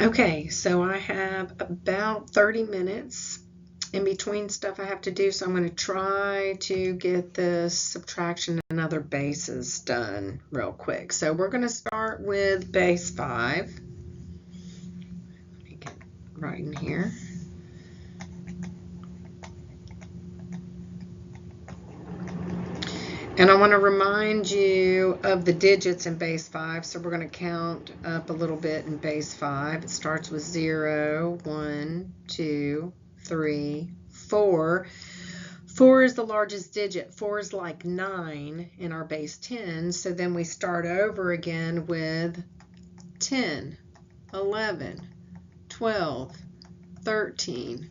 Okay, so I have about 30 minutes in between stuff I have to do, so I'm going to try to get this subtraction and other bases done real quick. So we're going to start with base 5. Let me get right in here. And I want to remind you of the digits in base 5, so we're going to count up a little bit in base 5. It starts with 0, 1, 2, 3, 4. 4 is the largest digit. 4 is like 9 in our base 10, so then we start over again with 10, 11, 12, 13,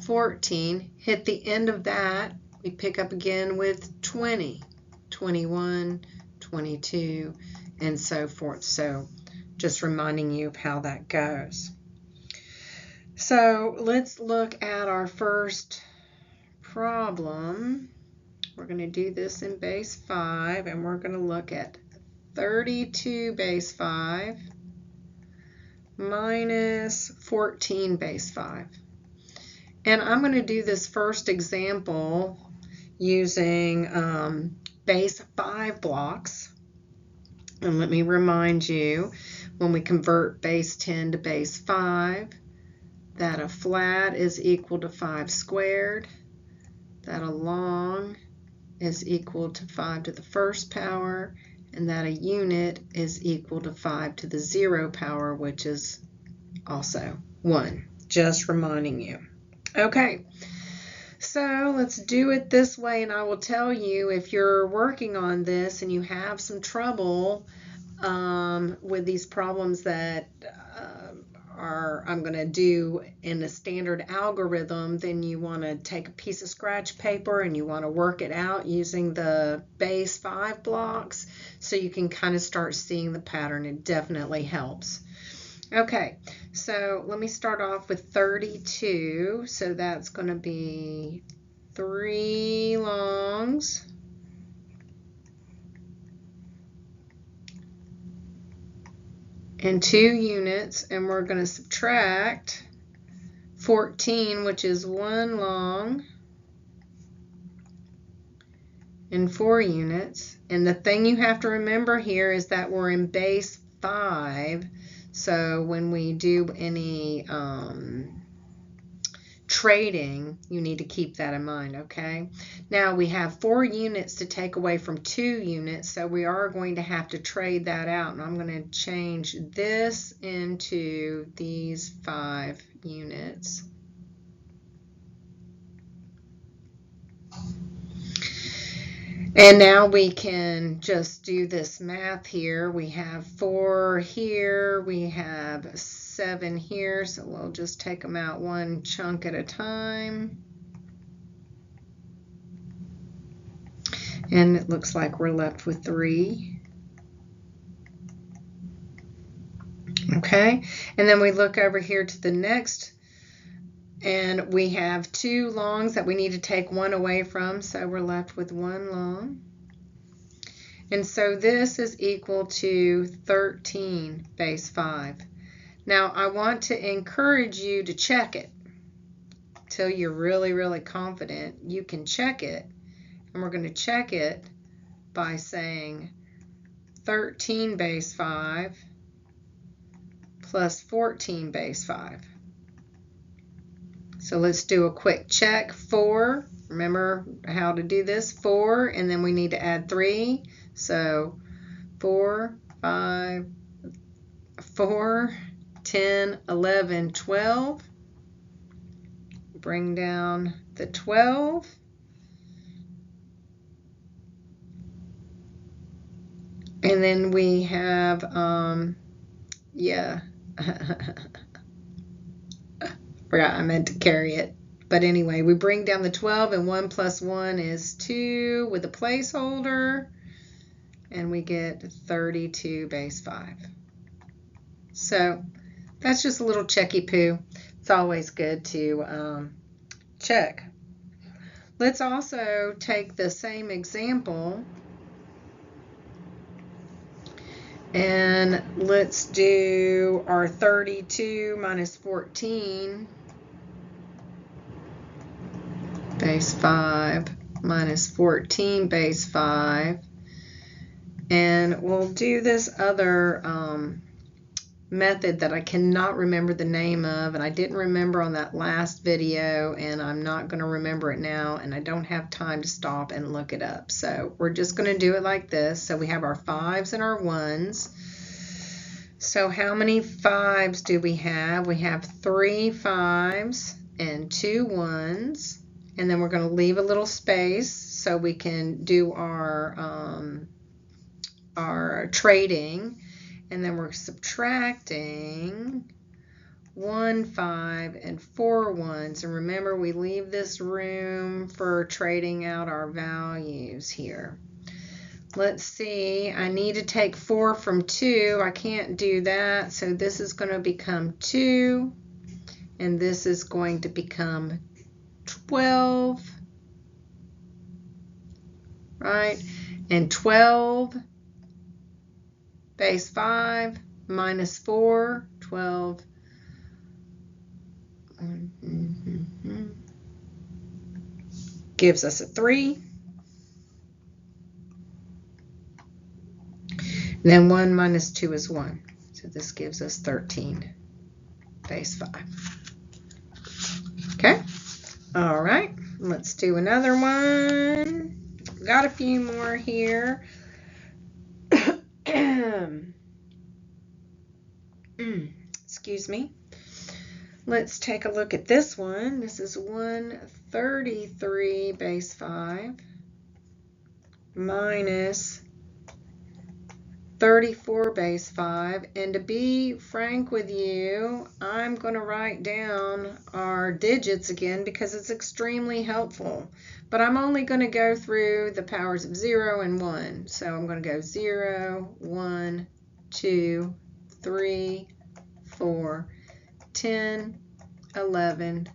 14. Hit the end of that, we pick up again with 20. 21, 22, and so forth. So just reminding you of how that goes. So let's look at our first problem. We're going to do this in base 5, and we're going to look at 32 base 5 minus 14 base 5. And I'm going to do this first example using base 5 blocks. And let me remind you, when we convert base 10 to base 5, that a flat is equal to 5 squared, that a long is equal to 5 to the first power, and that a unit is equal to 5 to the 0 power, which is also 1. Just reminding you. Okay. So let's do it this way, and I will tell you if you're working on this and you have some trouble with these problems that I'm going to do in a standard algorithm, then you want to take a piece of scratch paper and you want to work it out using the base 5 blocks so you can kind of start seeing the pattern. It definitely helps. Okay, so let me start off with 32. So that's going to be 3 longs and 2 units, and we're going to subtract 14, which is 1 long and 4 units. And the thing you have to remember here is that we're in base 5. So when we do any trading, you need to keep that in mind, okay? Now we have 4 units to take away from 2 units, so we are going to have to trade that out. And I'm going to change this into these 5 units. And now we can just do this math here. We have 4 here, we have 7 here, so we'll just take them out one chunk at a time. And it looks like we're left with 3. Okay, and then we look over here to the next, and we have 2 longs that we need to take 1 away from, so we're left with 1 long. And so this is equal to 13 base 5. Now I want to encourage you to check it till you're really, really confident. You can check it, and we're going to check it by saying 13 base 5 plus 14 base 5. So let's do a quick check. 4, remember how to do this, 4, and then we need to add 3. So 4, 5, 4, 10, 11, 12. Bring down the 12. And then we have, forgot I meant to carry it. But anyway, we bring down the 12, and 1 plus 1 is 2 with a placeholder, and we get 32 base 5. So that's just a little checky poo. It's always good to check. Let's also take the same example And let's do our 32 minus 14 base 5 minus 14 base 5. And we'll do this other method that I cannot remember the name of, and I didn't remember on that last video, and I'm not going to remember it now, and I don't have time to stop and look it up. So we're just going to do it like this. So we have our 5s and our 1s. So how many 5s do we have? We have 3 5s and 2 1s, and then we're going to leave a little space so we can do our trading. And then we're subtracting 1 5 and 4 1s. And remember, we leave this room for trading out our values here. Let's see, I need to take 4 from 2. I can't do that. So this is going to become 2. And this is going to become 12. Right? And 12 base 5 minus 4, 12. Gives us a 3. Then 1 minus 2 is 1. So this gives us 13 base 5. Okay. All right. Let's do another one. Got a few more here. Excuse me. Let's take a look at this one. This is 133 base 5 minus 34 base 5. And to be frank with you, I'm going to write down our digits again because it's extremely helpful. But I'm only going to go through the powers of 0 and 1. So I'm going to go 0, 1, 2, 3, 4, 10, 11,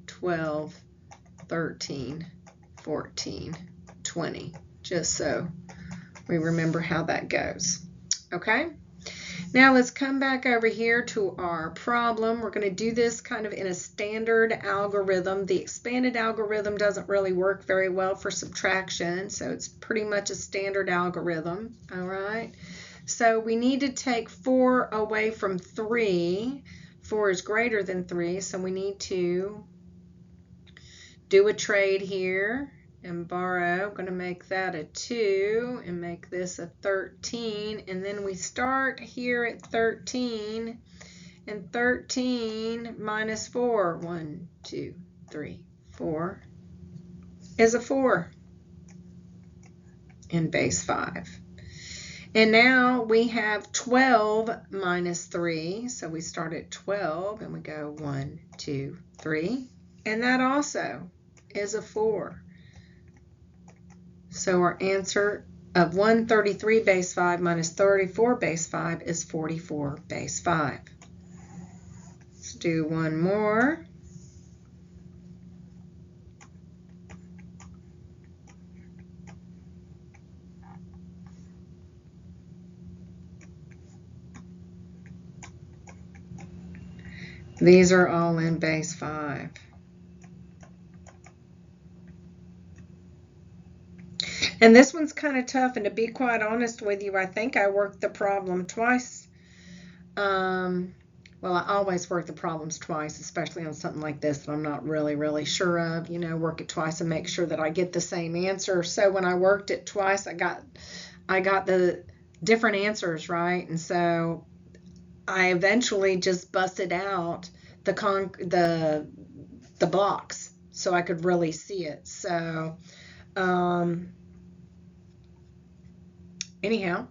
12, 13, 14, 20, just so we remember how that goes. Okay, now let's come back over here to our problem. We're going to do this kind of in a standard algorithm. The expanded algorithm doesn't really work very well for subtraction, so it's pretty much a standard algorithm. All right, so we need to take 4 away from 3. 4 is greater than 3, so we need to do a trade here and borrow. I'm going to make that a 2 and make this a 13. And then we start here at 13, and 13 minus 4, 1, 2, 3, 4, is a 4 in base 5. And now we have 12 minus 3, so we start at 12 and we go 1, 2, 3, and that also is a 4. So our answer of 133 base 5 minus 34 base 5 is 44 base 5. Let's do one more. These are all in base 5. And this one's kind of tough, and to be quite honest with you, I think I worked the problem twice. Well, I always work the problems twice, especially on something like this that I'm not really sure of. You know, work it twice and make sure that I get the same answer. So when I worked it twice, I got the different answers, right? And so I eventually just busted out the blocks so I could really see it. So anyhow,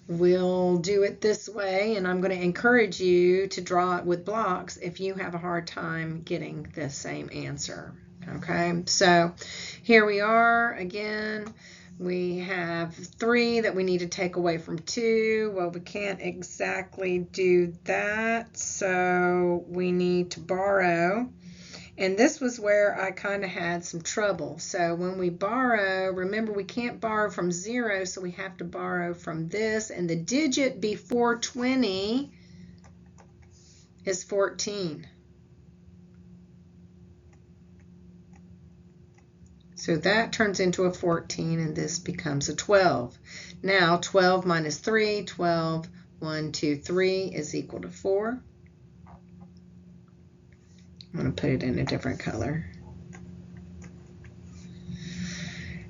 we'll do it this way, and I'm going to encourage you to draw it with blocks if you have a hard time getting the same answer. Okay, so here we are again. We have 3 that we need to take away from 2. Well, we can't exactly do that, so we need to borrow. And this was where I kind of had some trouble. So when we borrow, remember we can't borrow from 0, so we have to borrow from this. And the digit before 20 is 14. So that turns into a 14, and this becomes a 12. Now 12 minus 3, 12, 1, 2, 3 is equal to 4. I'm going to put it in a different color.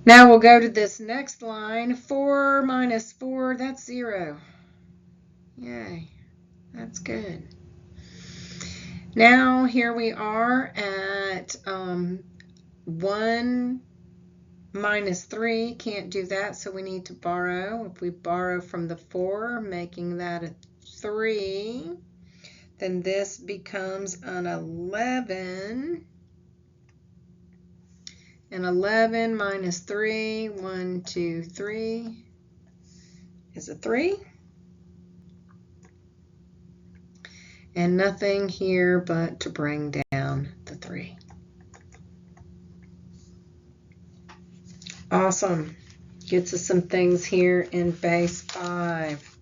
Now we'll go to this next line. 4 minus 4, that's 0. Yay, that's good. Now here we are at 1 minus 3, can't do that, so we need to borrow. If we borrow from the 4, making that a 3, then this becomes an 11. And 11 minus 3, 1, 2, 3 is a 3. And nothing here but to bring down the 3. Awesome. Gets us some things here in base 5.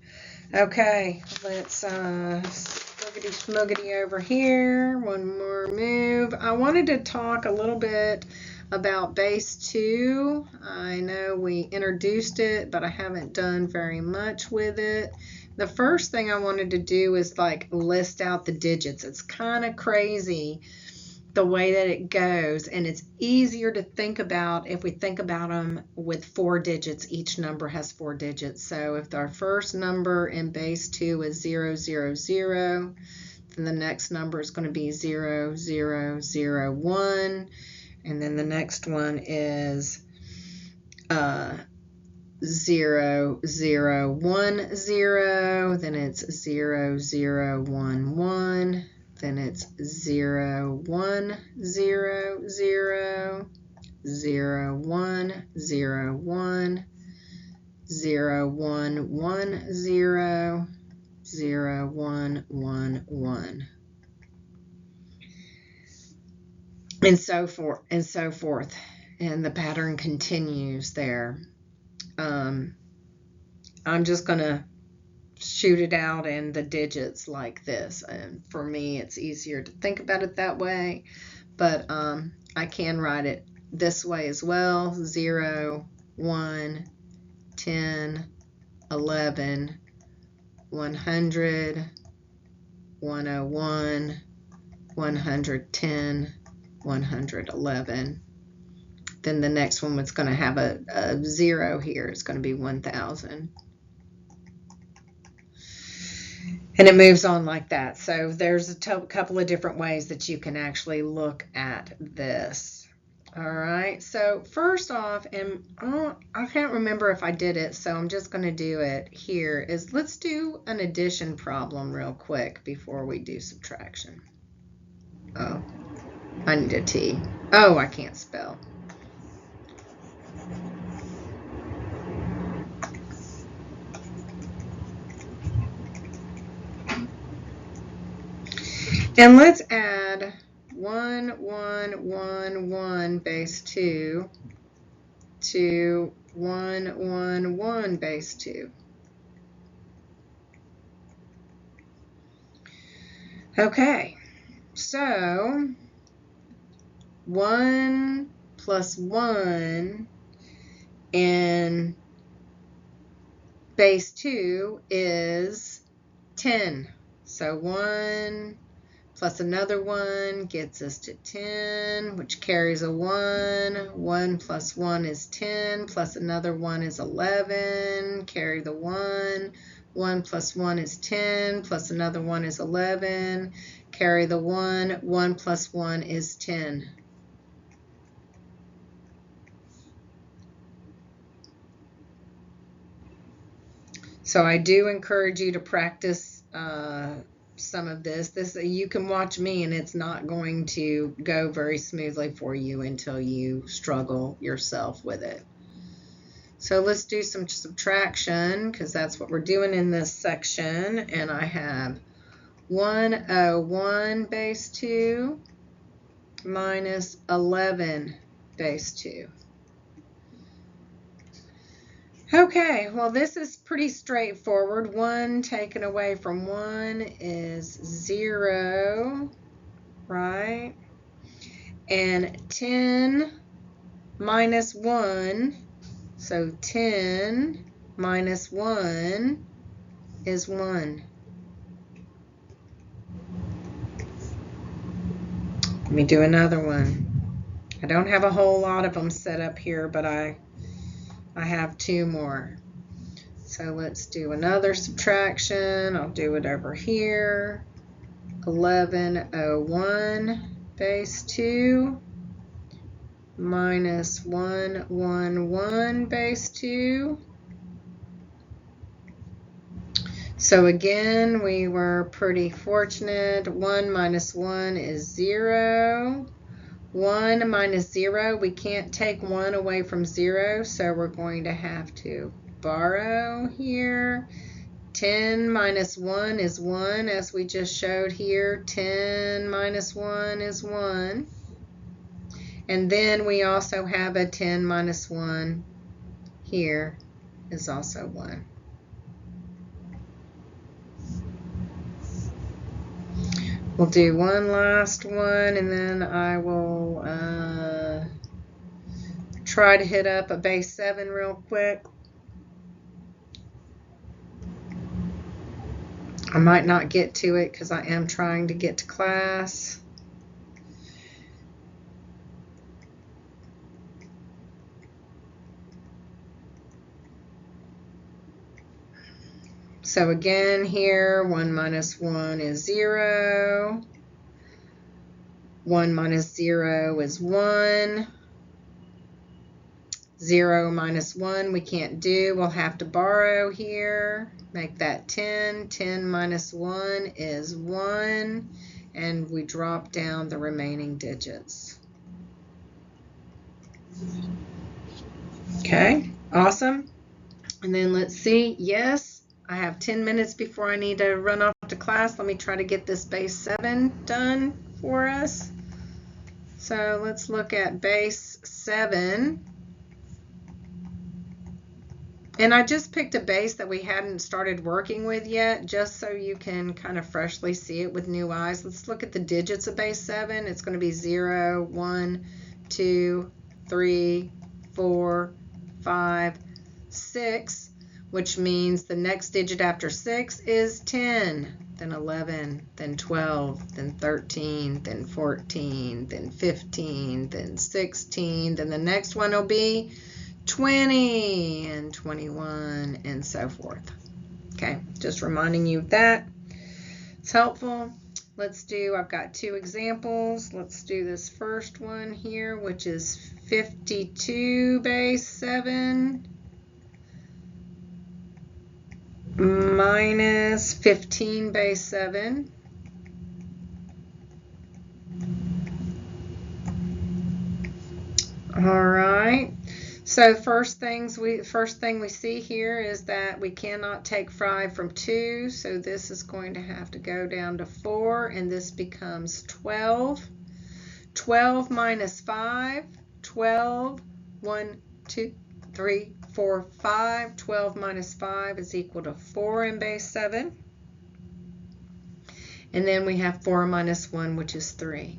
Okay, let's smuggity smuggity over here. One more move. I wanted to talk a little bit about base 2. I know we introduced it, but I haven't done very much with it. The first thing I wanted to do is like list out the digits. It's kind of crazy the way that it goes, and it's easier to think about if we think about them with 4 digits. Each number has 4 digits. So if our first number in base 2 is 0, 0, 0, then the next number is going to be 0, 0, 0, 1, and then the next one is 0, 0, 1, 0, then it's 0, 0, 1, 1, then it's 0, 1, 0, 0, 0, 1, 0, 1, 0, 1, 1, 0, 0, 1, 1, 1. And so forth, and so forth. And the pattern continues there. I'm just going to shoot it out in the digits like this. And for me, it's easier to think about it that way. But I can write it this way as well. 0, 1, 10, 11, 100, 101, 110, 111. Then the next one was going to have a 0 here. It's going to be 1,000. And it moves on like that. So there's a couple of different ways that you can actually look at this. All right. So first off, and I can't remember if I did it, so I'm just going to do it here, is let's do an addition problem real quick before we do subtraction. Oh, I need a T. Oh, I can't spell. And let's add 1, 1, 1, 1 base 2 to 1, 1, 1 base 2. Okay, so 1 plus 1 in base 2 is 10. So 1 plus another 1 gets us to 10, which carries a 1. 1 plus 1 is 10, plus another 1 is 11. Carry the 1. 1 plus 1 is 10, plus another 1 is 11. Carry the 1. 1 plus 1 is 10. So I do encourage you to practice some of this. You can watch me, and it's not going to go very smoothly for you until you struggle yourself with it. So let's do some subtraction, because that's what we're doing in this section. And I have 101 base 2 minus 11 base 2. Okay, well this is pretty straightforward. 1 taken away from 1 is 0, right? And 10 minus 1, so 10 minus 1 is 1. Let me do another one. I don't have a whole lot of them set up here, but I have 2 more. So let's do another subtraction. I'll do it over here. 1101 base 2 minus 111 base 2. So again, we were pretty fortunate. 1 minus 1 is 0. 1 minus 0, we can't take 1 away from 0, so we're going to have to borrow here. 10 minus 1 is 1, as we just showed here. 10 minus 1 is 1. And then we also have a 10 minus 1 here is also 1. We'll do one last one, and then I will try to hit up a base 7 real quick. I might not get to it because I am trying to get to class. So again here, 1 minus 1 is 0. 1 minus 0 is 1. 0 minus 1 we can't do. We'll have to borrow here. Make that 10. 10 minus 1 is 1. And we drop down the remaining digits. Okay, awesome. And then let's see. Yes, I have 10 minutes before I need to run off to class. Let me try to get this base 7 done for us. So let's look at base 7. And I just picked a base that we hadn't started working with yet, just so you can kind of freshly see it with new eyes. Let's look at the digits of base 7. It's going to be 0, 1, 2, 3, 4, 5, 6, which means the next digit after 6 is 10, then 11, then 12, then 13, then 14, then 15, then 16, then the next one will be 20 and 21 and so forth. Okay, just reminding you of that. It's helpful. Let's do, I've got 2 examples. Let's do this first one here, which is 52 base 7 minus 15 base 7. All right. So first thing we see here is that we cannot take 5 from 2, so this is going to have to go down to 4, and this becomes 12. 12 minus 5, 12, 1, 2, 3, 4, 5. 12 minus 5 is equal to 4 in base 7. And then we have 4 minus 1, which is 3.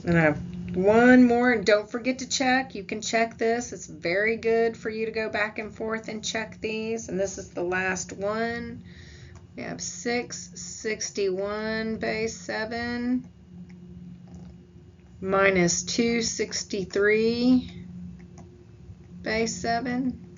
And I have one more, and don't forget to check. You can check this. It's very good for you to go back and forth and check these. And this is the last one. We have 661 base 7 minus 263 base 7.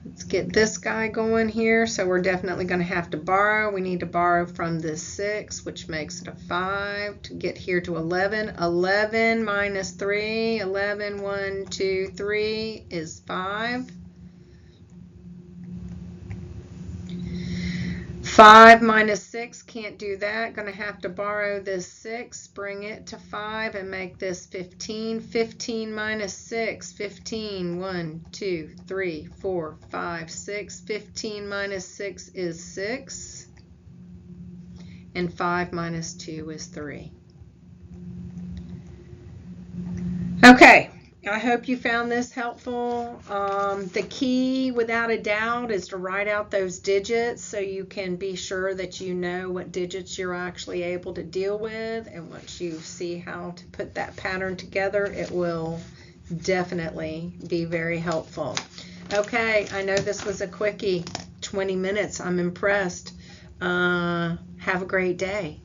Let's get this guy going here. So we're definitely going to have to borrow. We need to borrow from this 6, which makes it a 5 to get here to 11. 11 minus 3, 11, 1, 2, 3 is 5. 5 minus 6, can't do that. Going to have to borrow this 6, bring it to 5, and make this 15. 15 minus 6, 15. 1, 2, 3, 4, 5, 6. 15 minus 6 is 6. and 5 minus 2 is 3. Okay, I hope you found this helpful. The key, without a doubt, is to write out those digits so you can be sure that you know what digits you're actually able to deal with. And once you see how to put that pattern together, it will definitely be very helpful. Okay, I know this was a quickie, 20 minutes. I'm impressed. Have a great day.